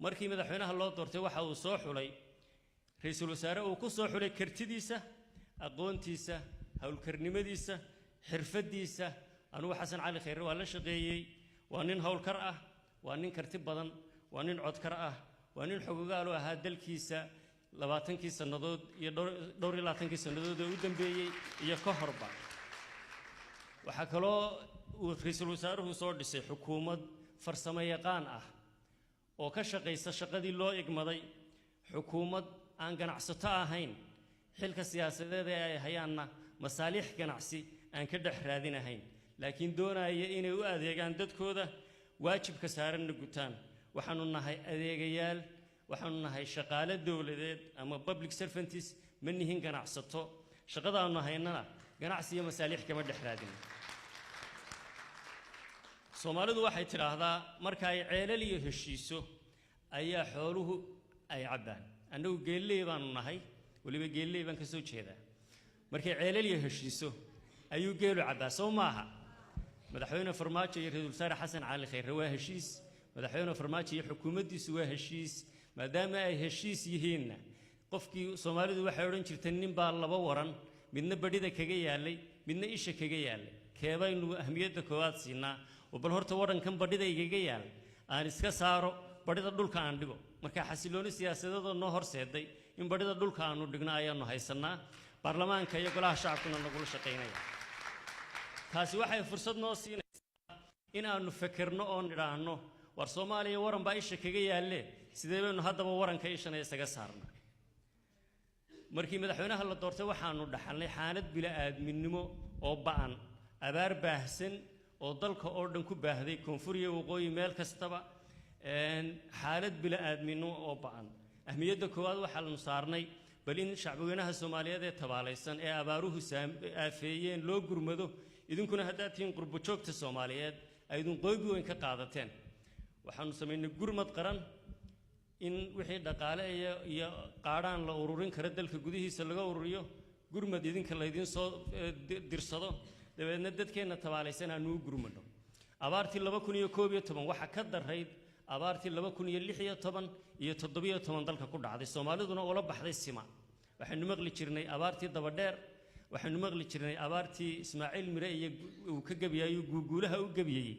markii madaxweynaha loo doortay waxa uu soo xulay ra'iisul wasaare uu ku soo xulay kartidiisa aqoontiisa hawlkarnimadiisa xirfadiisa anugu xasan cali khayre waa la shaqeeyay waa nin hawlkar ah waa nin karti badan waa nin codkar ah waa nin xogogaal u ahaa dalkiisa 20 sanadood iyo dhowr 20 sanadood oo u dambeeyay iyo ka horba waxa kaloo uu ra'iisul wasaaruhu soo dhisay xukuumad farsamo yaqaan ah oo ka shaqeysa shaqadii loo igmaday xukuumad aan ganacsato ahayn xilka siyaasadeed ee ay hayaanna masaalix ganacsi aan ka dhex raadinahayn laakiin doonaya inay u adeegaan dadkooda waajibka saaranna gutaan waxaanu nahay adeegayaal waxaanu nahay shaqaale dawladeed ama public servants ma nihin ganacsato shaqadaanu haynana ganacsi iyo masaalix kama dhex raadin Soomaalidu waxay tiraahdaa marka ay ceelal iyo heshiiso ayaa xooluhu ay cabaan anagu geelay baanu nahay waliba geelay baan ka soo jeedaa markay ceelal iyo heshiiso ayuu geelu cabaa soo maaha madaxweyne farmaajo iyo ra'iisul wasaare xasan cali khayre waa heshiis madaxweyne farmaajo iyo xukuumaddiisu waa heshiis maadaama ay heshiis yihiin qofkii Soomaalidu waxay oran jirtay nin baa laba waran midna badhida kaga yaalay midna isha kaga yaalay keebaynu ahmiyadda koowaad siinaa وبل هرت ورن كم بديدا يجيال أنا إسكسارو بديدا دول كان ديبو مركا حسيلوني سياسة ده نهار سيدي إن بديدا دول كانوا دقنا أيام نهايسنا برلمان كي يقول شعب كنا نقول شقينا هاسي واحد فرصة نوسين إن أنو فكرنا أن رانو ورسومالي ورن بايش كيجيال ليه سيدي إنه هذا ورن كيشنا يسكسارنا مركي مدحونا هلا دورته وحانو دحلي حاند بلا آدمي نمو أو بان أبار بحسن oo dalka oo dhan ku baahday koonfuriga waqooyi meel kastaba xaalad bila aadmino oo baan ahmiyadda koowaad waxa la saarnay bal in shacbigeenaha Soomaaliyeed ee tabaalaysan ee abaaruhu aafeeyeen loo gurmado idinkuna hadaatiin qurbo joogta Soomaaliyeed aydun qoyb weyn ka qaadateen waxaanu sameynay gurmad qaran in wixii dhaqaale iyo qaadaan la ururin kara dalka gudihiisa laga ururiyo gurmad idinka la idin soo dirsado dabeedna dadkeena tabaalaysan aanu gurmano abaartii 2011 waxa ka darayd abaartii 2016 iyo 17 dalka ku dhacday Soomaaliduna oo la baxday sima waxaanu maqli jirnay abaartii dabadheer waxaanu maqli jirnay abaartii Ismaaciil Mire iyo uu ka gabiyay guugulaha u gabiyay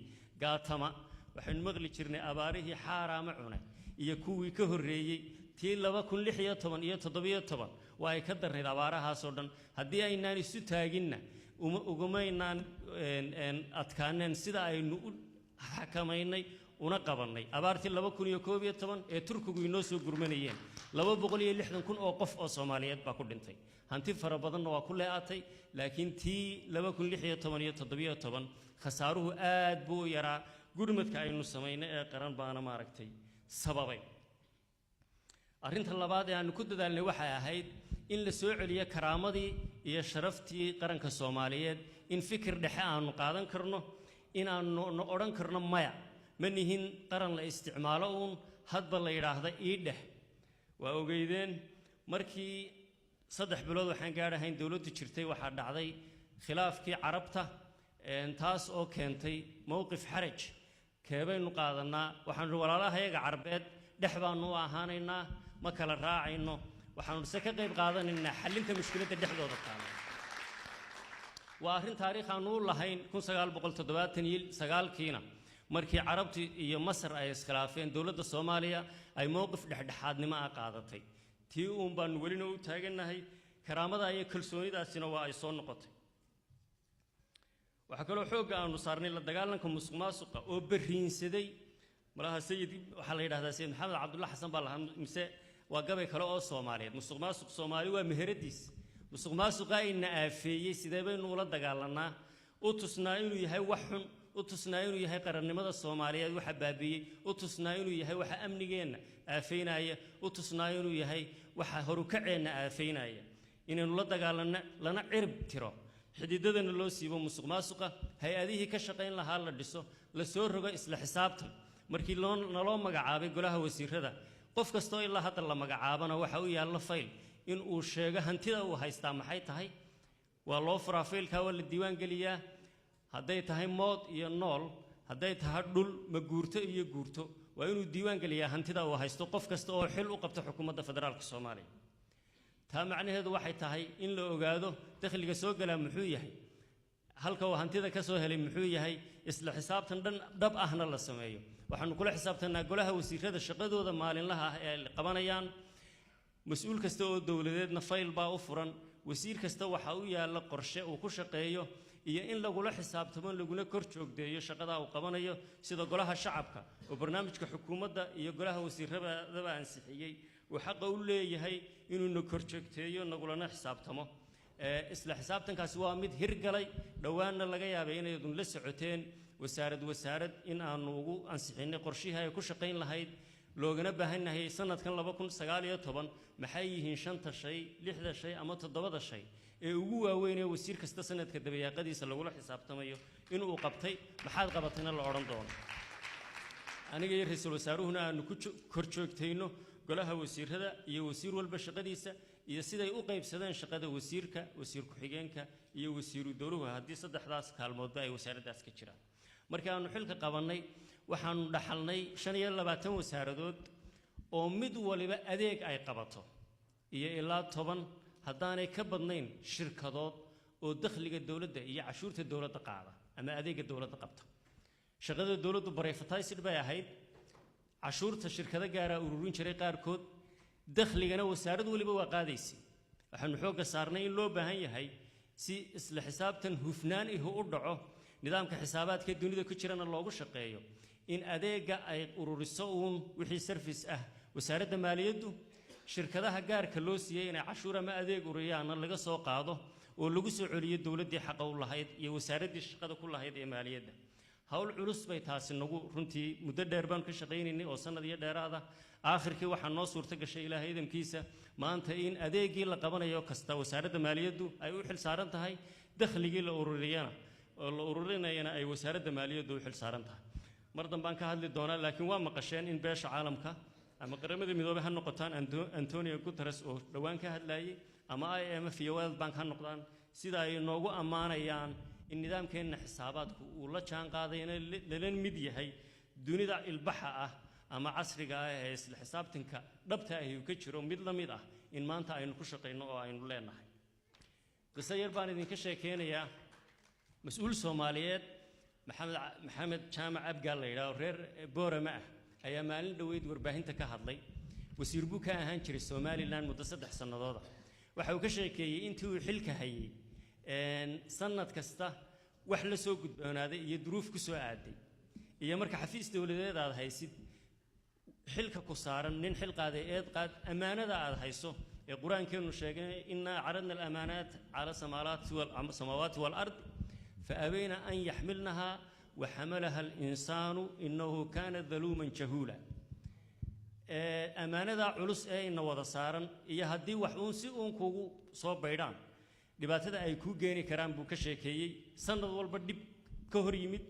gaatama waxaanu maqli jirnay abaarihii xaaraama cunay iyo kuwii ka horeeyay tii 2016 iyo 17 waa ay ka darayd abaarahaas oo dhan hadii aynaan isu taaginna ugumaynaan adkaaneen sida aynu xakameynay una qabanay abaartii 2011 ee Turkigu inoo soo gurmanayeen 260,000 oo qof oo Soomaaliyeed baa ku dhintay hanti fara badan waa ku leeatay laakiin tii 2016 iyo 17 khasaaruhu aad buu yaraa gurmadka aynu sameynay ee qaran baana maaragtay sababay arrinta labaad ee aanu ku dadaalnay waxa ahayd in la soo celiyo karaamadii iyo sharaftii qaranka Soomaaliyeed in fikir dhexe aanu qaadan karno in aanu oran karno maya manihin qaran la isticmaalo hadba la yiraahdo iidhex waa ogeydeen markii 3 bilood waxaan gaarahayn dawladdu jirtay waxa dhacday khilaafkii carabta taas oo keentay mowqif xaraj keebaynu qaadanaa waxaan walaalahayaga carbeed dhex baanu ahaanaynaa ma kala raacayno waxaanu se ka qayb qaadanaynaa xalinta mushkiladda dhexdooda taala waa arrin taariikh aanu lahayn 1979 kiina markii carabti iyo Masar ay iskhilaafeen dawladda Soomaaliya ay mowqif dhexdhexaadnimo ah qaadatay tii baan welina u taaganahay karaamada iyo kalsoonidaasina waa ay soo noqotay waxa kale oo xoog aanu saarnay la dagaalanka musuqmaasuqa oo bariinsaday malaha sayid waxa la yiraahdaa sayid maxamed cabdulla xasan baa lahaa mise waa gabay kale oo Soomaaliyeed musuqmaasuq Soomaali waa meheradiis musuqmaasuqa in aafeeyay sidee baynu ula dagaalanaa u tusnaa inuu yahay wax xun u tusnaa inuu yahay qarannimada Soomaaliyeed waxa baabiyay u tusnaa inuu yahay waxa amnigeena aafeynaya u tusnaa inuu yahay waxa horukaceena aafeynaya inaynu la dagaalana lana cirib tiro xididadana loo siibo musuqmaasuqa hay'adihii ka shaqeyn lahaa la dhiso la soo rogo isla xisaabtan markii loo magacaabay golaha wasiirada qof kasto ilaa hadda la magacaabana waxa uu yaal fayl in uu sheego hantida uu haystaa maxay tahay waa loo furaa faylka waa la diiwaan geliyaa hadday tahay mood iyo nool hadday tahay dhul ma guurto iyo guurto waa inuu diiwaan geliyaa hantida uu haysto qof kasta oo xil u qabta xukuumadda federaalka Soomaaliya taa macnaheedu waxay tahay in la ogaado dakhliga soo gala muxuu yahay halka uu hantida ka soo helay muxuu yahay isla xisaabtan dhab ahna la sameeyo waxaanu kula xisaabtanaa golaha wasiirada shaqadooda maalinlaha ah ee qabanayaan mas'uul kasta oo dawladeedna fayl baa u furan wasiir kasta waxa uu yaala qorshe uu ku shaqeeyo iyo in lagula xisaabtamo laguna kor joogdeeyo shaqada uu qabanayo sida golaha shacabka oo barnaamijka xukuumadda iyo golaha wasiirada ansixiyay uu xaq u leeyahay inuu kor joogteeyo nagulana xisaabtamo isla xisaabtankaasi waa mid hirgalay dhawaanna laga yaabay inay la socoteen wasaarad in aanu ugu ansixinay qorshihi ay ku shaqayn lahayd loogana baahan yahay sanadkan 2019 maxay yihiin 5 shay 6 shay ama 7 shay ee ugu waaweyn ee wasiir kasta sanadka dabayaaqadiisa lagu la xisaabtamayo inuu qabtay maxaad qabatayna la oran doono aniga iyo ra'iisul wasaaruhuna aanu ku kor joogtayno golaha wasiirada iyo wasiir walba shaqadiisa iyo siday u qaybsadeen shaqada wasiirka wasiir ku xigeenka iyo wasiiru dowluhu haddii saddexdaas kaalmoodba ay wasaaraddaas ka jiraan markii aanu xilka qabanay waxaanu dhaxalnay 25 wasaaradood oo mid waliba adeeg ay qabato iyo ilaa 10 haddaanay ka badnayn shirkadood oo dakhliga dawladda iyo cashuurta dawladda qaada ama adeega dawladda qabta shaqada dawladdu barayfataysid bay ahayd cashuurta shirkada gaara ururin jiray qaarkood dakhligana wasaarad waliba waa qaadaysay waxaanu xooga saarnay in loo baahan yahay si isla xisaabtan hufnaan u dhaco nidaamka xisaabaadka dunida ku jirana loogu shaqeeyo in adeega ay ururiso wixii service ah wasaaradda maaliyaddu shirkadaha gaarka loo siiyay inay cashuur ama adeeg ururiyaan laga soo qaado oo lagu soo celiyo dawladdii xaq u lahayd iyo wasaaraddii shaqada ku lahayd ee maaliyadda hawl culus bay taasi nagu runtii muddo dheer baan ka shaqaynaynay oo sanad iyo dheeraad ah aakhirkii waxaa noo suurta gashay ilaahay idamkiisa maanta in adeegii la qabanayo kasta wasaaradda maaliyaddu ay u xil saaran tahay dakhligii la ururinayana ay wasaaradda maaliyaddu u xil saaran tahay mar dambaan ka hadli doonaa laakiin waa maqasheen in beesha caalamka ama qaramada midoobay ha noqotaan Antonio Guterres oo dhawaan ka hadlayay ama IMF iyo World Bank ha noqdaan sida ay noogu ammaanayaan in nidaamkeena xisaabaadku uu la jaan qaadayna lana mid yahay dunida ilbaxa ah ama casriga ah ee isla xisaabtanka dhabta ah uu ka jiro mid la mid ah in maanta aynu ku shaqeyno oo aynu leenahay qisayar baan idinka sheekeynayaa mas'uul Soomaaliyeed maxamed jaamac abgaal la yiraahdo reer Boorama ah ayaa maalin dhaweyd warbaahinta ka hadlay wasiir buu ka ahaan jiray Somaliland muddo 3 sanadood waxa uu ka sheekeeyay intii uu xilka hayay sanad kasta wax la soo gudboonaaday iyo duruuf ku soo aaday iyo marka xafiis dawladeed aad haysid xilka ku saaran nin xil qaaday qaad amaanada aad hayso ee quraankeenu sheegay inna aradna al-amaanat ala samawati wal ard fa abayna an yahmilnaha wa hamalaha al-insanu innahu kana dhaluman jahula amaanada culus ee inna wada saaran iyo hadii wax uun si uun kugu soo baydhaan dhibaatada ay ku geeni karaan buu ka sheekeeyay sanad walba dib ka hor yimid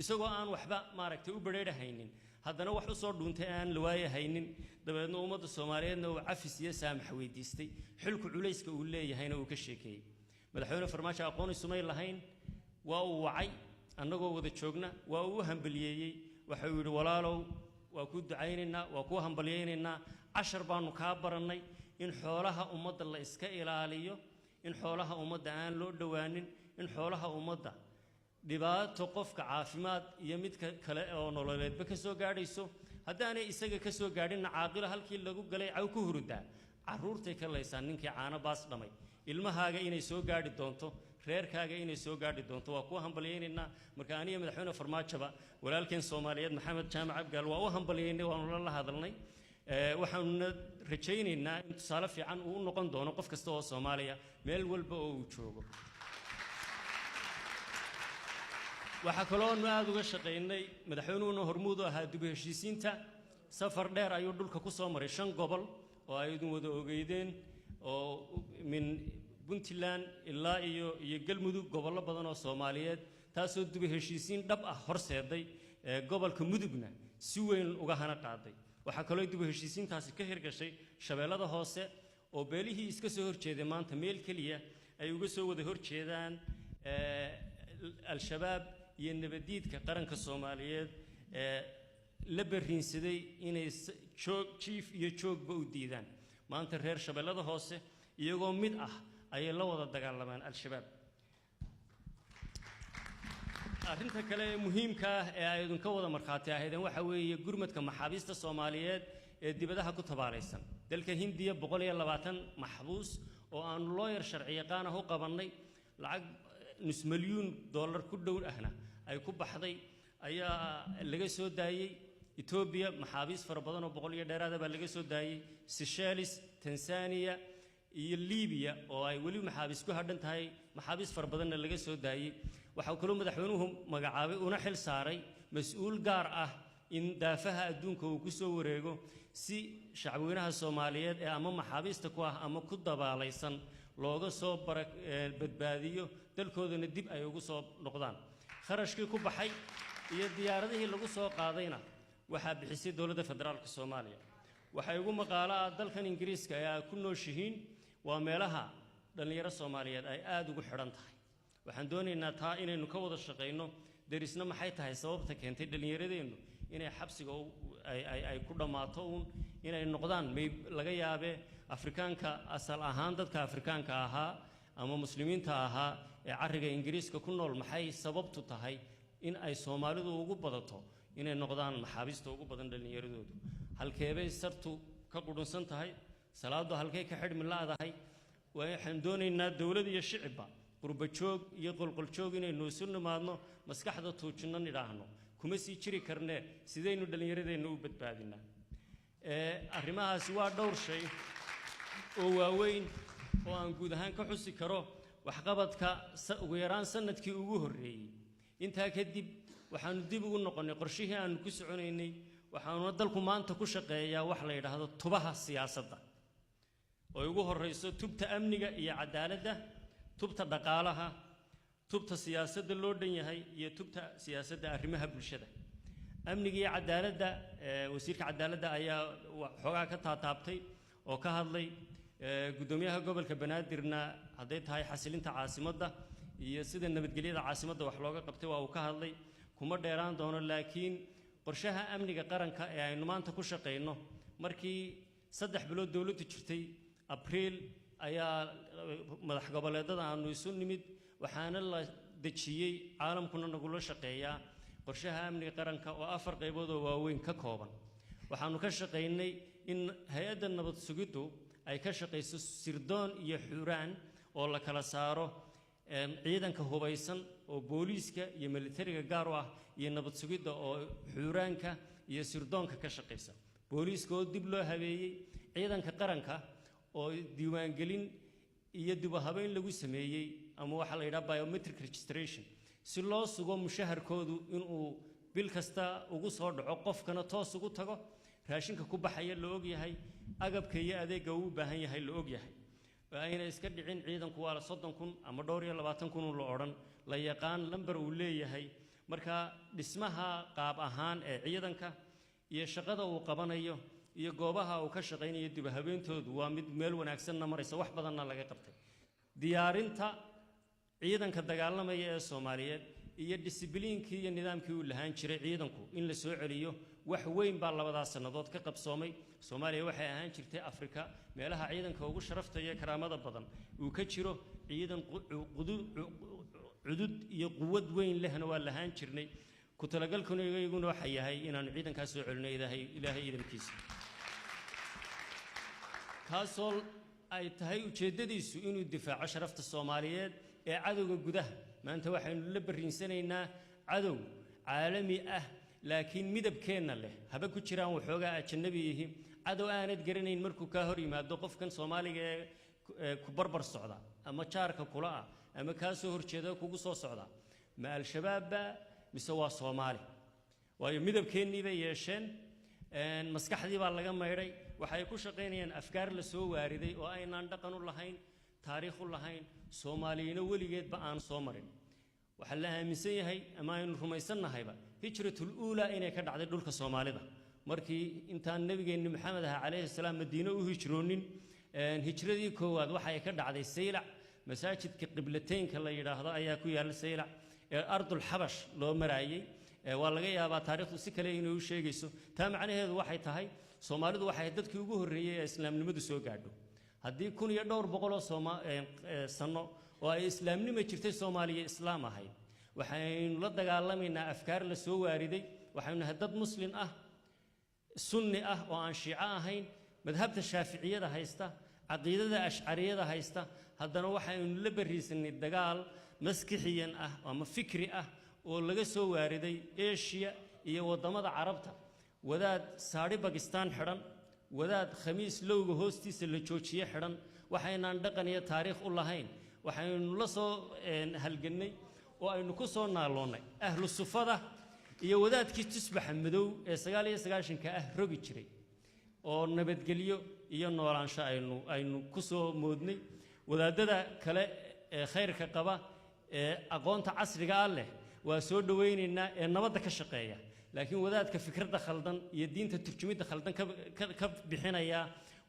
isagoo aan waxba maaragtay u bareerahaynin haddana wax u soo dhuuntay aan la waayahaynin dabeedna ummadda Soomaaliyeedna uu cafis iyo saamax weydiistay xilku culayska uu leeyahayna uu ka sheekeeyay madaxweyne farmaajo aqoon isumay lahayn waa uu wacay annagoo wada joogna waa uu hambaliyeeyay waxa uu yiri walaalow waa ku ducaynaynaa waa ku hambaliyeynaa 10 baanu ka barannay in xoolaha ummadda la iska ilaaliyo in xoolaha ummadda aan loo dhawaanin in xoolaha ummadda dhibaato qofka caafimaad iyo mid kale oo nololeedba ka soo gaadhayso haddaanay isaga ka soo gaadhin caaqil halkii lagu galay caw ku hurdaa caruurtay ka leeysan ninkii caana baas dhamay ilmahaaga inay soo gaadhi doonto reerkaaga inay soo gaadhi doonto waa ku hambaliyeynaa marka aniga madaxweyne farmaajaba walaalkeen Soomaaliyeed maxamed jaamac abgaal waa u hambaliyeynay waanu la hadalnay waxaanu rajaynaynaa in tusaale fiican uu noqon doono qof kasta oo Soomaaliya meel walba oo uu joogo waxa kale oo aad uga shaqeynay madaxweynuhu hormuud u ahaa dib u heshiisiinta safar dheer ayuu dhulka ku soo maray 5 gobol oo ay idin wada ogeydeen oo min Puntland ilaa iyo galmudug gobollo badan oo Soomaaliyeed taasoo dib u heshiisiin dhab ah horseeday gobolka mudugna si weyn uga hana qaaday waxa kale oo dib u heshiisiintaasi ka hirgashay shabeellada hoose oo beelihii iska soo horjeeday maanta meel kaliya ay uga soo wada horjeedaan al-shabaab iyo nabadiidka qaranka Soomaaliyeed la bariinsaday inay chief iyo joogba u diidaan maanta reer shabeellada hoose iyagoo mid ah ayay la wada dagaalamaan al-shabaab arrinta kale ee muhiimka ah ee ay idinka wada markhaati ahaydeen waxa weeye gurmadka maxaabiista Soomaaliyeed ee dibadaha ku tabaalaysan dalka Hindiya 120 maxbuus oo aan lawyer sharci yaqaan ah u qabanay lacag nus milyuun dollar ku dhow ahna ay ku baxday ayaa laga soo daayay Ethiopia maxaabiis fara badan oo 100 dheeraad ah laga soo daayay Seychelles Tanzania iyo Libya oo ay wali maxaabiis ku hadhan tahay maxaabiis fara badan laga soo daayay waxa kale madaxweynuhu magacaabay una xil saaray mas'uul gaar ah in daafaha adduunka uu ku soo wareego si shacabweynaha Soomaaliyeed ee ama maxaabiista ku ah ama ku dabaalaysan looga soo badbaadiyo dalkoodana dib ay ugu soo noqdaan kharashkii ku baxay iyo diyaaradihii lagu soo qaadayna waxa bixisay dawladda federaalka Soomaaliya waxa ugu maqaalaa dalkan Ingiriiska ay ku nooshihiin waa meelaha dhalinyaro Soomaaliyeed ay aad ugu xidhan tahay waxaan doonaynaa taa inaynu ka wada shaqeyno derisna maxay tahay sababta keentay dhalinyaradeennu inay xabsiga ay ku dhamaato inay noqdaan laga yaabee Afrikaanka asal ahaan dadka Afrikaanka ahaa ama muslimiinta ahaa ee cariga Ingiriiska ku nool maxay sababtu tahay in ay Soomaalidu ugu badato inay noqdaan maxaabiista ugu badan dhalinyaradoodu halkeebay sartu ka qudunsan tahay salaadu halkee ka xidhmi laadahay waxaan doonaynaa dawlad iyo shicibba qurba joog iyo qolqol joog inaynu isu nimaadno maskaxda tuujinno nidhaahno kuma sii jiri karnee sidaynu dhalinyaradeenna u badbaadinaa arrimahaasi waa dhowr shay oo waaweyn oo aan guud ahaan ka xusi karo waxqabadka ugu yaraan sanadkii ugu horreeyay intaa kadib waxaanu dib ugu noqonnay qorshihii aanu ku soconaynay waxaanu dalku maanta ku shaqeeyaa wax la yidhaahdo tubaha siyaasadda oo ugu horreyso tubta amniga iyo cadaaladda tubta dhaqaalaha tubta siyaasadda loo dhan yahay iyo tubta siyaasadda arrimaha bulshada amniga iyo cadaaladda wasiirka cadaaladda ayaa xogaa ka taataabtay oo ka hadlay gudoomiyaha gobolka Banaadirna haday tahay xasilinta caasimadda iyo sida nabadgelyada caasimadda wax looga qabtay waa uu ka hadlay kuma dheeraan doono laakiin qorshaha amniga qaranka ee aynu maanta ku shaqeyno markii 3 bilood dawladdu jirtay April ayaa madax goboleedada aanu isu nimid waxaana la dejiyay caalamkuna nagula shaqeeyaa qorshaha amniga qaranka oo 4 qaybood oo waaweyn ka kooban waxaanu ka shaqeynay in hay'adda nabad sugiddu ay ka shaqeyso sirdoon iyo xuraan oo la kala saaro ciidanka hubaysan oo booliiska iyo militariga gaar u ah iyo nabad sugidda oo xuraanka iyo sirdoonka ka shaqeysa booliiska oo dib loo habeeyay ciidanka qaranka oo diiwaan gelin iyo dib u habeyn lagu sameeyay ama waxa la yiraahdo biometric registration si loo sugo mushaharkoodu inuu bil kasta ugu soo dhaco qofkana toos ugu tago raashinka ku baxaya la og yahay agabka iyo adeegga uu baahan yahay la og yahay ayna iska dhicin ciidanku waa 30,000 ama 22,000 la oran la yaqaan lambar uu leeyahay marka dhismaha qaab ahaan ee ciidanka iyo shaqada uu qabanayo iyo goobaha uu ka shaqeynayo dib habeentoodu waa mid meel wanaagsan maraysa wax badanna laga qabtay diyaarinta ciidanka dagaalamaya ee Soomaaliyeed iyo disciplinkii iyo nidaamkii uu lahaan jiray ciidanku in la soo celiyo wax weyn baa labadaas sanadood ka qabsoomay Soomaaliya waxay ahaan jirtay Afrika meelaha ciidanka ugu sharafta iyo karaamada badan uu ka jiro ciidan cudud iyo quwad weyn lehna waa lahaan jirnay ku talagalkuna iyaguna waxa yahay inaan ciidankaas soo celino ilaahay idinkiisa kaasoo ay tahay ujeedadiisu inuu difaaco sharafta Soomaaliyeed ee cadowga gudaha maanta waxaynu la bariinsanaynaa cadow caalami ah laakiin midabkeena leh haba ku jiraan waxoogaa ajnabi yihiin cadow aanad garanayn markuu ka hor yimaado qofkan Soomaaliga ee ku barbar socda ama jaarka kula ah ama ka soo horjeeda kugu soo socda ma al-shabaab mise waa Soomaali waayo midabkeennii bay yeesheen maskaxdii baa laga meeray waxay ku shaqeynayaan afkaar la soo waariday oo aynaan dhaqan u lahayn taariikh u lahayn Soomaaliyeena weligeedba aan soo marin waxa la aaminsan yahay ama aynu rumaysannahayba hijratul uula inay ka dhacday dhulka Soomaalida markii intaan nabigeena Maxamed alayhi salaam Madiina u hijroonin hijradii koowaad waxay ka dhacday Saylac masaajidka qiblateynka la yiraahdo ayaa ku yaal Saylac ee ardul Habash loo maraayay waa laga yaabaa taariikhdu si kale inay u sheegayso taa macnaheedu waxay tahay Soomaalidu waxay dadkii ugu horreeyay ee islaamnimadu soo gaadho haddii 1200 sano oo ay islaamnimo jirtay Soomaaliya islaam ahayd waxaynu la dagaalamayna afkaar la soo waariday waxaynu nahay dad muslim ah sunni ah oo aan shiico ahayn madhabta shaafiiciyada haysta aqeedada ashcariyada haysta haddana waxaynu la bariisanay dagaal maskixiyan ah ama fikri ah oo laga soo waariday Asia iyo wadamada Carabta wadaad saari Pakistan xiran wadaad khamiis lowga hoostiisa la joojiye xiran waxaynaan dhaqan iyo taariikh u lahayn waxaynu la soo halganay oo aynu ku soo naaloonay ahlu sufada iyo wadaadkii tusbaxa madow ee 99 ah rogi jiray oo nabadgeliyo iyo noolaansho aynu ku soo moodnay wadaadada kale ee khayrka qaba ee aqoonta casriga ah leh waa soo dhaweynaynaa ee nabadda ka shaqeeya laakiin wadaadka fikradda khaldan iyo diinta turjumida khaldan ka bixinaya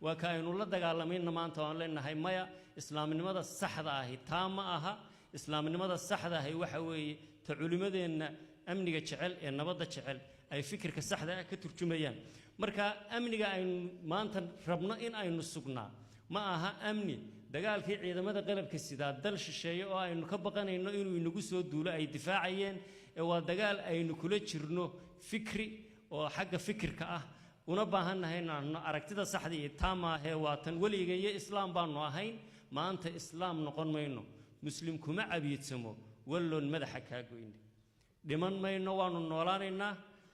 waa ka aynu la dagaalamayna maanta aan leenahay maya islaamnimada saxda ah taa ma aha islaamnimada saxda ah waxa weeye ta culimadeena amniga jecel ee nabadda jecel ay fikirka saxda ah ka turjumayaan marka amniga aynu maanta rabno in aynu sugnaa ma aha amni dagaalkii ciidamada qalabka sida dal shisheeye oo aynu ka baqanayno inuu inagu soo duulo ay difaacayeen ee waa dagaal aynu kula jirno fikri oo xagga fikirka ah una baahannahay inaan aragtida saxda iyo taamaahee waa tan weliga iyo islaam baanu ahayn maanta islaam noqon mayno muslim kuma cabiidsamo walloon madaxa kaa goyne dhiman mayno waanu noolaanaynaa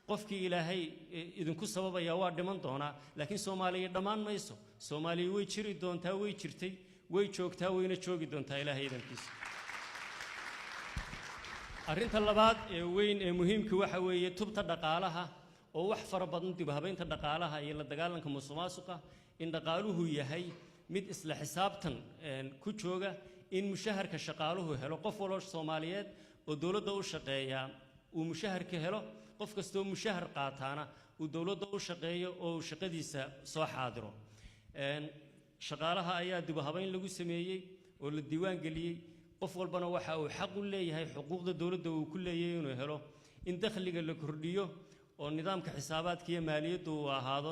qofkii ilaahay idinku sababaya waa dhiman doonaa laakiin Soomaaliya dhamaan mayso Soomaaliya way jiri doontaa way jirtay way joogtaa wayna joogi doontaa ilaahay idankiisa arrinta labaad ee weyn ee muhiimka waxa weeye tubta dhaqaalaha oo wax fara badan dib habeynta dhaqaalaha iyo la dagaalanka musuqmaasuqa in dhaqaaluhu yahay mid isla xisaabtan ku jooga in mushaharka shaqaaluhu helo qof walba Soomaaliyeed oo dawladda u shaqeeya uu mushaharka helo qof kastoo mushahar qaataana uu dawladda u shaqeeyo oo shaqadiisa soo xaadiro shaqaalaha ayaa dib habeyn lagu sameeyay oo la diiwaan geliyay qof walbana waxa uu xaq u leeyahay xuquuqda dawladda uu ku leeyahay inuu helo in dakhliga la kordhiyo oo nidaamka xisaabaadka iyo maaliyaddu uu ahaado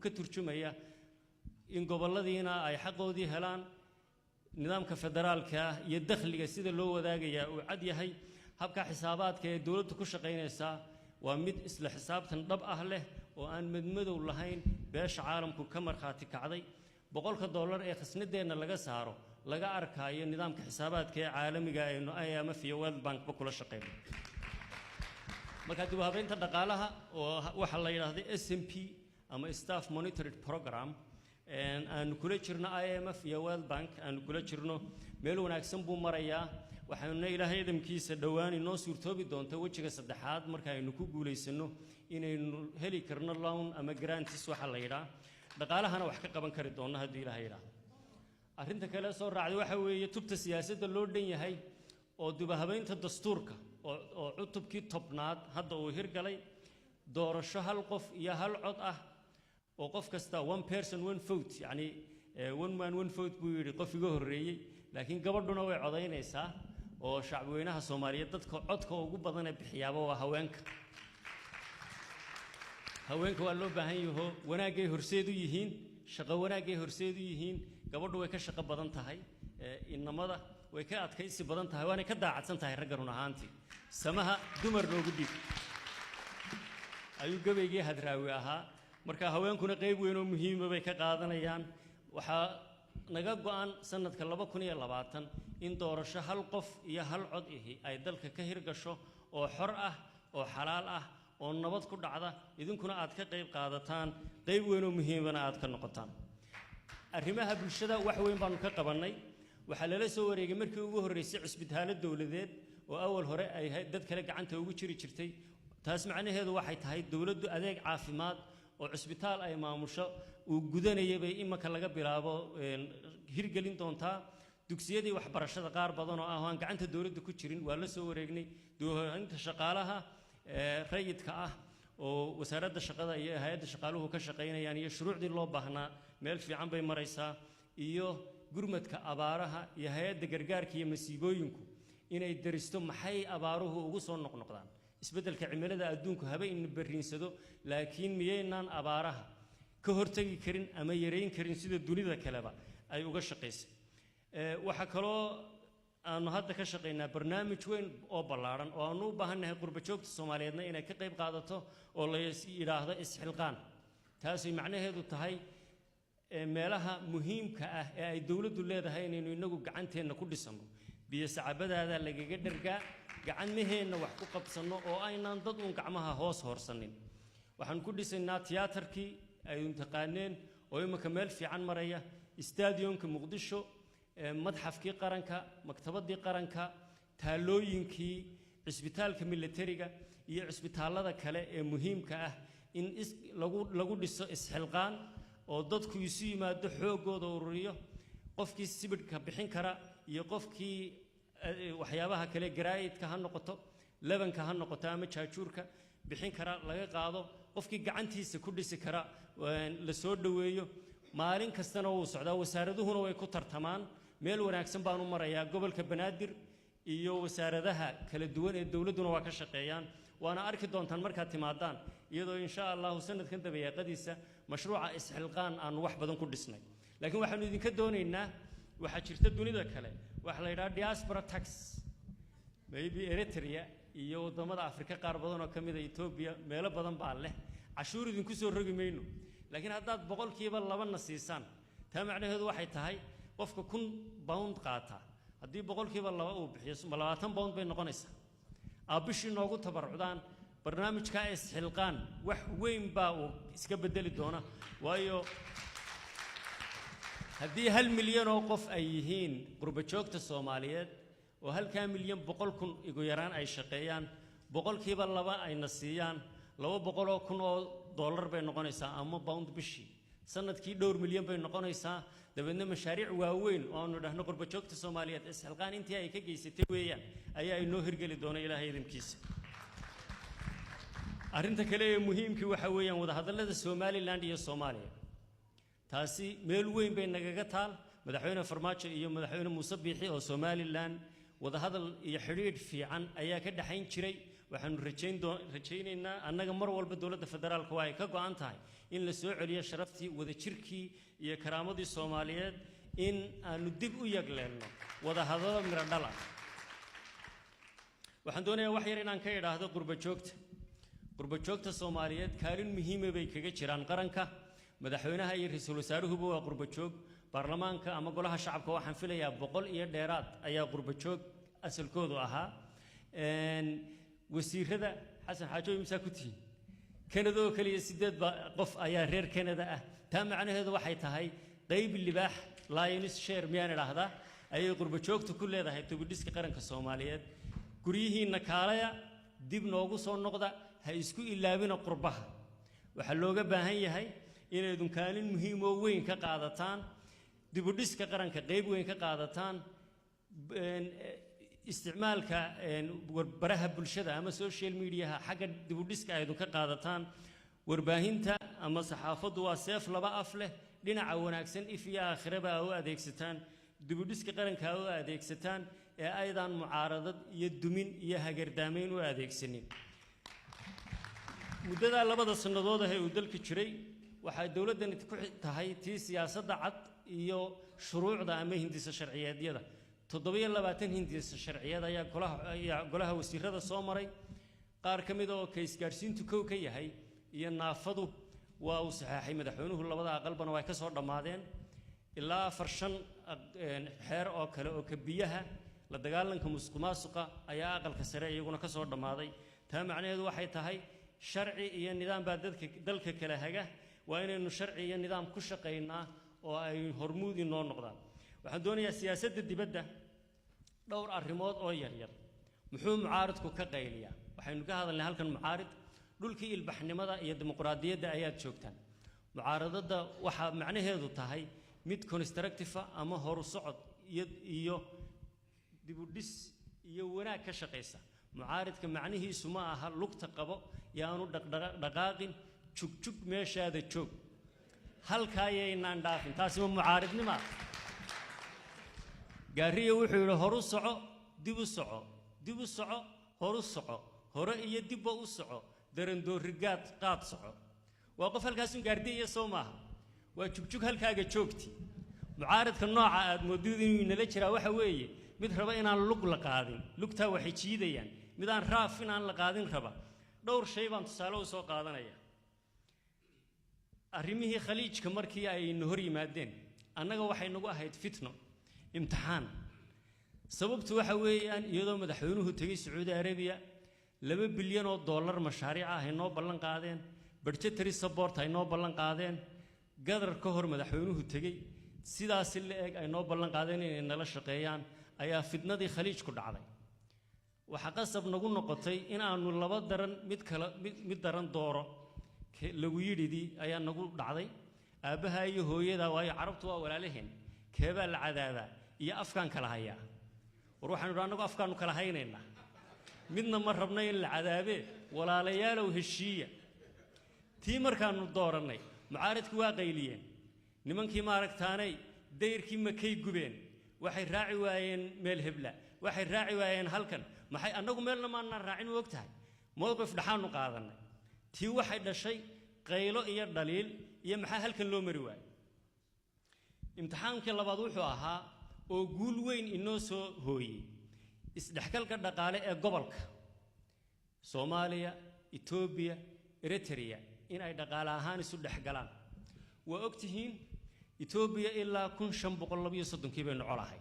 ka turjumaya in goboladiina ay xaqoodii helaan nidaamka federaalka iyo dakhliga sida loo wadaagaya uu cad yahay habka xisaabaadka ee dawladdu ku shaqeynaysa waa mid isla xisaabtan dhab ah leh oo aan madmadow lahayn beesha caalamku ka markhaati kacday $100 ee khasnadeena laga saaro laga arkayo nidaamka xisaabaadka ee caalamiga aynu IMF iyo World Bank ba kula shaqeeyay marka dib habeynta dhaqaalaha oo waxa la yiraahdo SMP ama Staff Monitored Program aan kula jirno IMF iyo World Bank aan kula jirno meel wanaagsan buu marayaa waxaanu ilaahay idamkiisa dhawaan inoo suurtoobi doonto wajiga saddexaad marka aynu ku guuleysano inaynu heli karno loan ama grantis waxa la yiraahdo dhaqaalahana wax ka qaban kari doona haddii ilaahay yiraahdo arrinta kale soo raacday waxa weeye tubta siyaasadda loo dhan yahay oo dib habeynta dastuurka oo cutubkii tobnaad hadda uu hirgalay doorasho hal qof iyo hal cod ah oo qof kasta one person one vote yani one man one vote buu yiri qof iga horeeyay laakiin gabadhuna way codaynaysaa oo shacabweynaha Soomaaliyeed dadka codka ugu badan ee bixiyaaba waa haweenka waa loo baahan yahay wanaagay horseed u yihiin shaqo wanaagay horseed u yihiin gabadhu way ka shaqo badan tahay inamada way ka adkaysi badan tahay waana ka daacadsan tahay rag run ahaantii samaha dumar loogu dhig ayuu gabaygii hadraawi ahaa marka haweenkuna qayb weyn oo muhiim ah bay ka qaadanayaan waxa naga go'an sanadka 2020 in doorasho hal qof iyo hal cod ay dalka ka hirgasho oo xor ah oo xalaal ah oo nabad ku dhacda idinkuna aad ka qayb qaadataan qayb weyn oo muhiim ah aad ka noqotaan arrimaha bulshada wax weyn baan ka qabanay waxa la soo wareegay markii ugu horeysay cisbitaalada dawladeed oo awal hore ay dad kale gacanta ugu jiri jirtay taas macnaheedu waxay tahay dawladdu adeeg caafimaad oo cisbitaal ay maamusho uu gudanayay bay imaka laga bilaabo hirgelin doontaa dugsiyadii waxbarashada qaar badan oo aan gacanta dawladda ku jirin waa la soo wareegnay dowladda shaqaalaha rayidka ah oo wasaaradda shaqada iyo hay'adda shaqaaluhu ka shaqeynayaan iyo shuruucdii loo baahnaa meel fiican bay maraysaa iyo gurmadka abaaraha iyo hay'adda gargaarka iyo masiibooyinku inay daristo maxay abaaruhu ugu soo noqnoqdaan isbeddelka cimilada adduunku haba in bariinsado laakiin miyaynaan abaaraha ka hortagi karin ama yareyn karin sida dunida kaleba ay uga shaqeysay waxa kaloo aanu hadda ka shaqeynaa barnaamij weyn oo ballaaran oo aanu u baahannahay qurba joogta Soomaaliyeedna inay ka qayb qaadato oo la yiraahdo isxilqaan taasi macnaheedu tahay meelaha muhiimka ah ee ay dawladdu leedahay inaynu inagu gacanteena ku dhisano biyo sacabadaada lagaga dhargaa gacmaheena wax ku qabsano oo aynaan dad uun gacmaha hoos horsanin waxaan ku dhisaynaa tiyaatarkii ay taqaaneen oo imika meel fiican maraya stadiumka Muqdisho madxafkii qaranka maktabadii qaranka taalooyinkii cisbitaalka militariga iyo cisbitaalada kale ee muhiimka ah in lagu dhiso isxilqaan oo dadku isu yimaado xoogooda ururiyo qofkii sibidhka bixin kara iyo qofkii waxyaabaha kale garaayidka ha noqoto labanka ha noqoto ama jaajuurka bixin kara laga qaado qofkii gacantiisa ku dhisi kara la soo dhaweeyo maalin kastana uu socdaa wasaaraduhuna way ku tartamaan meel wanaagsan baan u marayaa gobolka Banaadir iyo wasaaradaha kala duwan ee dawladuna waa ka shaqeeyaan waana arki doontaan marka timaadaan iyadoo insha Allah sanadkan dabeeqadiisa mashruuca isxilqaan aan wax badan ku dhisnay laakiin waxaanu idinka doonaynaa waxa jirta dunida kale wax la yiraahdo diaspora tax maybe Eritrea iyo wadamada Afrika qaar badan oo kamid ah Ethiopia meelo badan baa leh cashuur idinku soo rogi mayno laakiin haddaad boqolkiiba 2 na siisaan taa macnaheedu waxay tahay qofka 1,000 pound qaata haddii boqolkiiba 2 uu bixiyo 20 pound bay noqonaysaa aabishii noogu tabarucdaan barnaamijka isxilqaan wax weyn baa uu iska bedeli doona waayo haddii 1 milyan oo qof ay yihiin qurba joogta Soomaaliyeed oo 1 milyan 100,000 igu yaraan ay shaqeeyaan boqolkiiba 2 ayna siiyaan 200,000 oo dollar bay noqonaysaa ama pound bishii sanadkii 2 milyan bay noqonaysaa dabeedna mashaariic waaweyn oo aanu dhahno qurba joogta Soomaaliyeed isxilqaan intii ay ka geysatay weeyaan ayaa inoo hirgeli doona Ilaahay idinkiisa arrinta kale ee muhiimkii waxa weeyaan wada hadallada Somaliland iyo Soomaaliya taasi meel weyn bay nagaga taal madaxweyne Farmaajo iyo madaxweyne Muuse Biixi oo Somaliland wada hadal iyo xiriir fiican ayaa ka dhaxayn jiray waxaanu rajaynaynaa annaga mar walba dawladda federaalka waa ay ka go'an tahay in la soo celiyo sharaftii wada jirkii iyo karaamadii Soomaaliyeed in aanu dib u yagleelno wada hadallo miro dhal ah waxaan doonayaa wax yar inaan ka idhaahdo qurba joogta Soomaaliyeed kaalin muhiim ah bay kaga jiraan qaranka madaxweynaha iyo ra'iisul wasaaruhuba waa qurba joog baarlamaanka ama golaha shacabka waxaan filayaa 100 iyo dheeraad ayaa qurba joog asalkoodu ahaa wasiirada xasan xaajo imsa ku tiin Canada oo kaliya 8 qof ayaa reer Canada ah taa macnaheedu waxay tahay qayb libaax Lions share miyaan idhaahdaa ayay qurba joogtu ku leedahay tubidhiska qaranka Soomaaliyeed guriyihiina kaalaya dib noogu soo noqda ha isku ilaabina qurbaha waxa looga baahan yahay inay kaalin muhiim oo weyn ka qaadataan dib u dhiska qaranka qayb weyn ka qaadataan isticmaalka warbaraha bulshada ama social media xagga dib u dhiska ay ka qaadataan warbaahinta ama saxaafadu waa seef laba af leh dhinaca wanaagsan if iyo aakhiraba oo adeegsataan dib u dhiska qaranka oo adeegsataan ee aydan mucaaradad iyo dumin iyo hagardaamayn u adeegsanin muddada 2 sanadood ah ee uu dalka jiray waxay dawladdan ku tahay tii siyaasadda cad iyo shuruucda ama hindisa sharciyeedyada 27 hindisa sharciyeed ayaa golaha wasiirada soo maray qaar kamid oo ka isgaarsiintu kow ka yahay iyo naafadu waa uu saxaxay madaxweynuhu labada aqalbana way ka soo dhamaadeen ilaa 4 xeer oo kale oo ka biyaha la dagaalanka musuqmaasuqa ayaa aqalka sare iyaguna ka soo dhamaaday taa macnaheedu waxay tahay sharci iyo nidaam baa dalka kala haga waa inaynu sharci iyo nidaam ku shaqeynaa oo ay hormuud inoo noqdaan waxaan doonayaa siyaasadda dibadda dhowr arrimood oo yar muxuu mucaaradku ka qayliyaa waxaynu ka hadalnay halkan mucaarid dhulkii ilbaxnimada iyo dimuqraadiyadda ayaad joogtaan mucaaradada waxa macnaheedu tahay mid constructive ama horu socod iyo dib u dhis iyo wanaag ka shaqeysa mucaaridka macnihiisu ma aha lugta qabo yaanu dhaqaaqin jugjug meeshaada joog halka ayaynaan dhaafin taasi waa mucaaridnimo gaariye wuxuu yiri horu soco dib u soco horu soco hore iyo dibba u soco darandoorigaad qaad soco waa qof halkaas u gaardiya Soomaha waa jugjug halkaaga joogti mucaaradka nooca aad moodid inuu inala jira waxa weeye mid raba inaan lug la qaadin lugta waxay jiidayaan mid aan raaf inaan la qaadin raba dhowr shay baan tusaale u soo qaadanaya arrimihii khaliijka markii ay hor yimaadeen annaga waxay nagu ahayd fitno imtixaan sababtu waxa weeyaan iyadoo madaxweynuhu tagay Saudi Arabia $2 bilyan mashaariic ah ay noo ballan qaadeen budgetary support ay noo ballan qaadeen gadar ka hor madaxweynuhu tagay sidaas la eeg ay noo ballan qaadeen inay nala shaqeeyaan ayaa fitnadii khaliij ku dhacday waxa qasab nagu noqotay in aanu laba daran mid daran dooro lagu yidhidii ayaa nagu dhacday aabaha iyo hooyada waayo carabtu waa walaalaheen keebaa la cadaabaa iyo afkaan kala hayaa war waxaanu anagu afkaanu kala haynaynaa midna ma rabna in la cadaabe walaalayaalow heshiiya tii markaanu dooranay mucaaradku waa qayliyeen nimankii ma aragtaanay dayrkii makay gubeen waxay raaci waayeen meel hebla waxay raaci waayeen halkan maxay anagu meelna ma aan raacin u ogtahay mowqif dhaxaanu qaadanay tii waxay dhashay qaylo iyo dhaliil iyo maxaa halkan loo mari waayay imtixaankii labaad wuxuu ahaa oo guul weyn inoo soo hooyay isdhexgalka dhaqaale ee gobolka Soomaaliya Ethiopia Eritrea in ay dhaqaale ahaan isu dhexgalaan waa ogtihiin Ethiopia ilaa 1532 bay nocolahay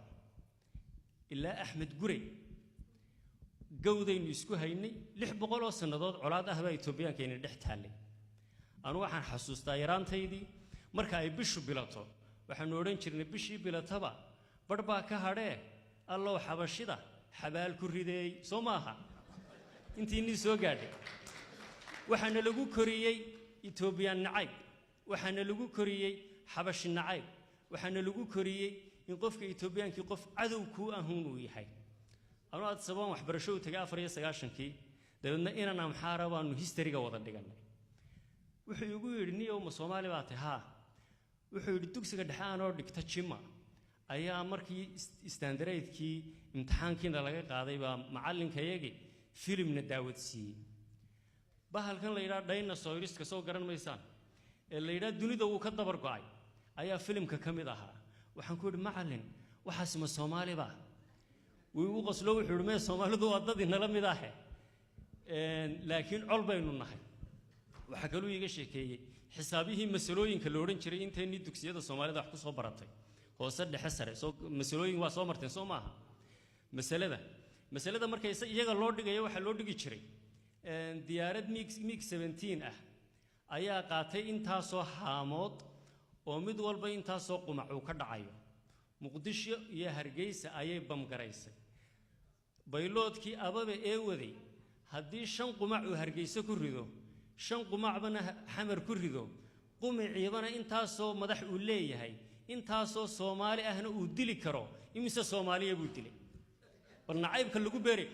ilaa Axmed Gurey gowdaynu isku haynay 600 sanadood colaad ah baa Ethiopiaankeena dhex taalay anu waxaan xasuustaa yaraantaydii marka ay bishu bilato waxaan oran jirnay bishii bilataba barbaa ka hadhee allow xabashida xabaal ku riday Soomaha intii ni soo gaadhay waxaana lagu koriyay Ethiopian nacayb waxaana lagu koriyay xabashi nacayb waxaana lagu koriyay in qofka Ethiopiaanki qof cadow ku ahuun uu yahay anu aad sabab waxbarasho u tagay 94kii dadna inaan amxaara baanu historyga wada dhiganay wuxuu igu yiri niyow ma Soomaali baa tahay wuxuu yiri dugsiga dhexe aan oo dhigta Jimma ayaa markii standardkii imtixaankiina laga qaaday baa macallinkayagi filimna daawadsiiyay bahalkan la yiraahdo dinosaurs ka soo garan maysaan ee la yiraahdo dunida uu ka dabar go'ay ayaa filimka kamid ahaa waxaan ku yiri macallin waxaas ma Soomaali baa wuu qoslo wuxuu yiri ma Soomaalidu waa dad inala mid ah laakiin col baynu nahay waxa kale uu iga sheekeeyay xisaabihii masalooyinka la oran jiray inteenii dugsiyada Soomaalida wax ku soo baratay hoose dhexe sare soo masalooyin waa soo marteen Soomaha masalada markay iyaga loo dhigayo waxa loo dhigi jiray diyaarad MiG 17 ah ayaa qaatay intaas oo haamood oo mid walba intaas oo qumac uu ka dhacayo Muqdisho iyo Hargeysa ayay bamgaraysay bayloodkii ababe ee waday haddii 5 qumac uu Hargeysa ku rido 5 qumacbana xamar ku rido qumiciibana intaas oo madax uu leeyahay intaas oo Soomaali ahna uu dili karo imise Soomaaliya buu dilay bal nacaybka lagu beeray